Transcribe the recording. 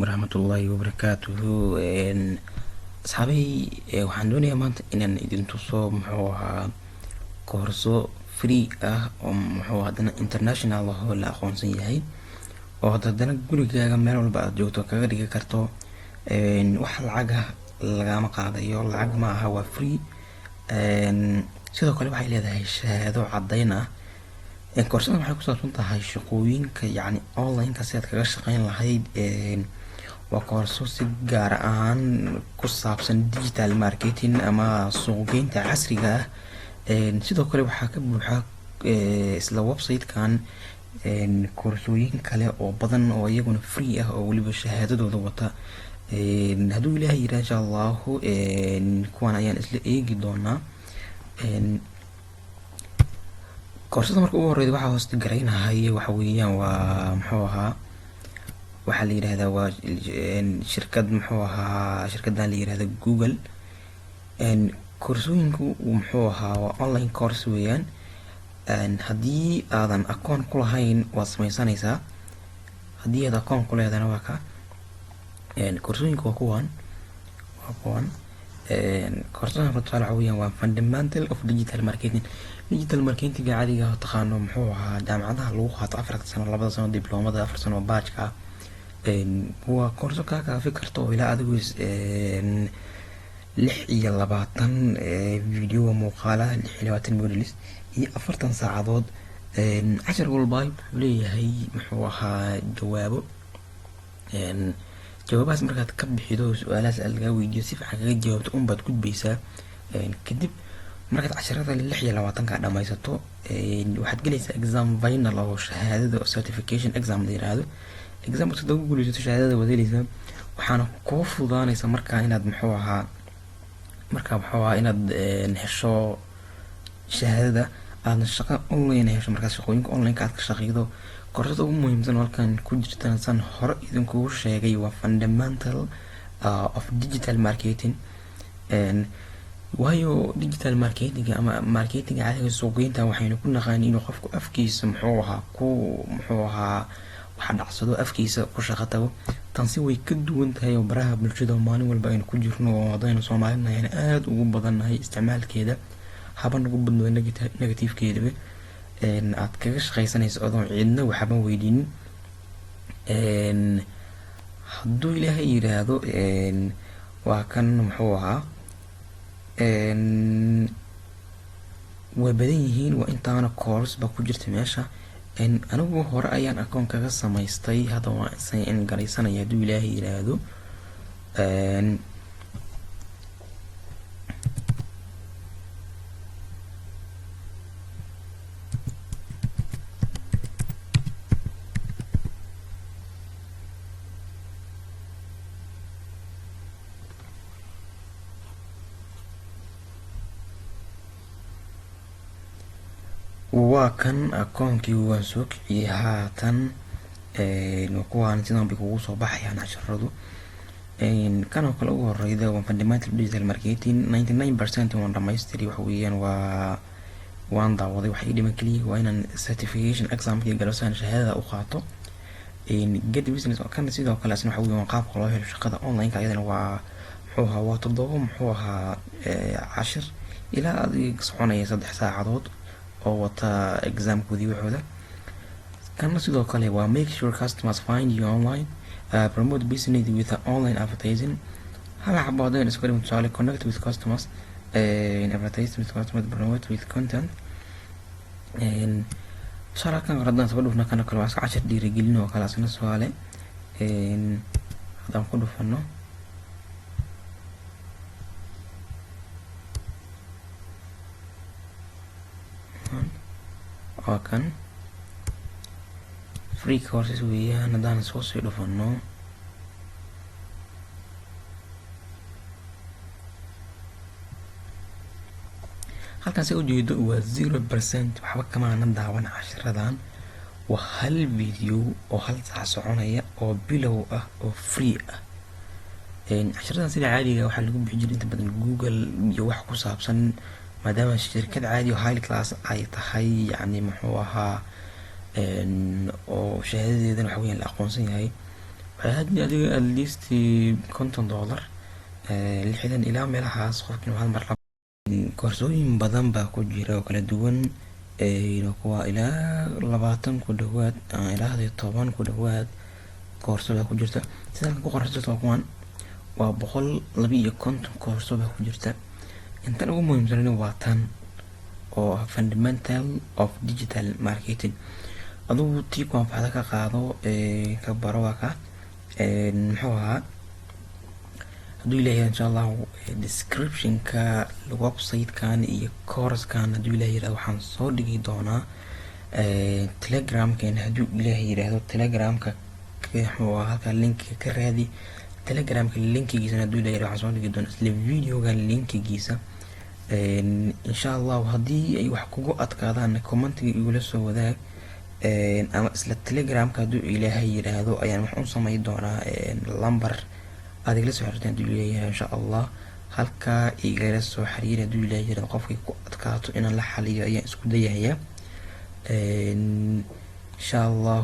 waraxmatullaahi wabarakaatuhu. Asxaabay, waxaan doonayaa maanta inaan idin tuso muxuu ahaa koorso free ah oo muxuu haddana international ah oo la aqoonsan yahay, oo haddana gurigaaga meel walba aad joogto kaga dhigi karto. wax lacag ah lagama qaadayo, lacag ma aha, waa free. sidoo kale waxay leedahay shahaado caddayn ah. koorsadan waxay ku saabsan tahay shaqooyinka yacni online-ka si aad kaga shaqayn lahayd. waa koorso si gaar ahaan ku saabsan digital marketing ama suuqgeynta casriga ah. sidoo kale waxaa ka buuxa isla website-kan koorsooyin kale oo badan oo iyaguna free ah oo weliba shahaadadooda wata. hadduu ilaahay yidhaah insha allahu kuwan ayaan isla eegi doonaa. koorsada marka ugu horeyda waxaa hoosta garaynahay waxa weeyaan waa muxuu ahaa, waxaa la yidhahdaa waa shirkad muxuu ahaa, shirkadan la yidhahda Google. koorsooyinku muxuu ahaa waa online course weeyaan. haddii aadan akoon ku lahayn waad sameysanaysaa, haddii aad akoon ku leedana waa ka. koorsooyinku waa kuwan koorsadan tusaale waxa weeyaan waa fundamental of digital marketing. digital marketinga caadiga ah taqaano muxuu ahaa jaamacadaha lagu qaato 4 sano, 2 sano dibloomada, 4 sano baajka ah. waa koorso kaa kaafi karto oo ilaa adigu 26 video muuqaala 26 modules iyo 40 saacadood. cashar walba wuxuu leeyahay muxuu ahaa jawaabo. jawaabahaas markaad ka bixido su-aalahaas lagaa weydiiyo si fiican kaga jawaabto unbaad gudbaysaa. kadib markaad casharada 26 dhamaysato waxaad gelaysaa exam final oo shahaadada certification exam la yiraahdo. examka sida ugu guuleysato shahaadada waad helaysaa, waxaana kuu fududaanaysa markaa inaad muxuu ahaa inaad hesho shahaadada, aadna shaqo online hesho. markaas shaqooyinka online-ka aad ka shaqeydo. koorsada ugu muhiimsan halkan ku jirtana san hore idinkugu sheegay waa fundamental of digital marketing. waayo digital marketing ama marketinga caadiga suuqgeynta waxaynu ku naqaan inuu qofku afkiisa muxuu ahaa waxa dhacsado, afkiisa ku shaqo tago. tansi way ka duwan tahay oo baraha bulshada maalin walba aynu ku jirno oo haddaynu Soomaalinahay aad ugu badannahay isticmaalkeeda, haba nagu badnado negative-keedaba. aad kaga shaqaysanayso adoon cidna waxba weydiinin. hadduu ilaahay yiraahdo waa kan muxuu ahaa way badan yihiin, waa intaana course ba ku jirta meesha. anigu hore ayaan akoon kaga samaystay, hadda waa in garaysanaya hadduu ilaahay yiraahdo. waa kan akoonkii waan soo kiciyay haatan. kuwaan sidan bay kugu soo baxayaan casharadu. kan oo kale ugu horeyda waa fundamental digital marketing 99% waan dhamaystiri. waxa weeyaan waan daawaday, waxa ii dhiman keliya waa inaan certification examkii galosaan shahaadada u qaato. get business kan sidoo kale asna waxa weeyaan qaabka loo helo shaqada online-ka ayadana waa muxuu ahaa waa 7 cashir ilaa adiga soconaya 3 saacadood oo wata examkoodii waxooda. kana sidoo kale waa make sure customers find you online, promote business with online advertising. hala xabo haddaan isku dhiman tusaale connect with customers, advertise with customers, promote with content. tusaale kan haddaan soo dhufno kana kale waa iska cashir dhiirigelin oo kale asna su'aale. haddaan ku dhufano waa kan free courses weeyaan. haddaan soo sii dhufano halkan si ujeedo waa 0% waxba kamaana daawan cashiradan. waa hal video oo 1 saac soconaya oo bilow ah oo free ah. cashiradan sida caadiga waxaa lagu bixin jiray inta badan Google iyo wax ku saabsan, maadaama shirkad caadi oo high class ay tahay, yacni muxuu ahaa oo shahaadadeedana waxa weeyaan la aqoonsan yahay. waxay adiga at least $50 lixdan ilaa meelahaas qofkii hal mar koorsooyin badan baa ku jira oo kala duwan kuwa ilaa 20 ku dhawaad ilaa 10 ku dhawaad koorso baa ku jirta. Sidaan ku qorshaysto kuwan waa 152 koorso baa ku jirta. intan ugu muhiimsan waa tan oo fundamental of digital marketing. adigu tii ku anfacda ka qaado ka baro ka muxuu ahaa hadduu ilaahay insha Allah description-ka website-kan iyo course-kan hadduu ilaahay yiraahdo waxaan soo dhigi doonaa telegram-kan hadduu ilaahay yiraahdo telegram-ka muxuu ahaa halka link ka raadi telegram-ka linkigiisa hadduu ilaahay yiraahdo waxaan soo dhigi doonaa isla video-ga linkigiisa insha Allah haddii ay wax kugu adkaadaan comment-ga igula soo wadaag ama isla telegram-ka hadduu ilaahay yiraahdo ayaan wax u sameyn doonaa lambar adig la soo xiriirtaan hadduu ilaahay insha Allah halka igala soo xiriir hadduu ilaahay yiraahdo qofkii ku adkaato inaan la xaliyo ayaan isku dayayaa insha Allah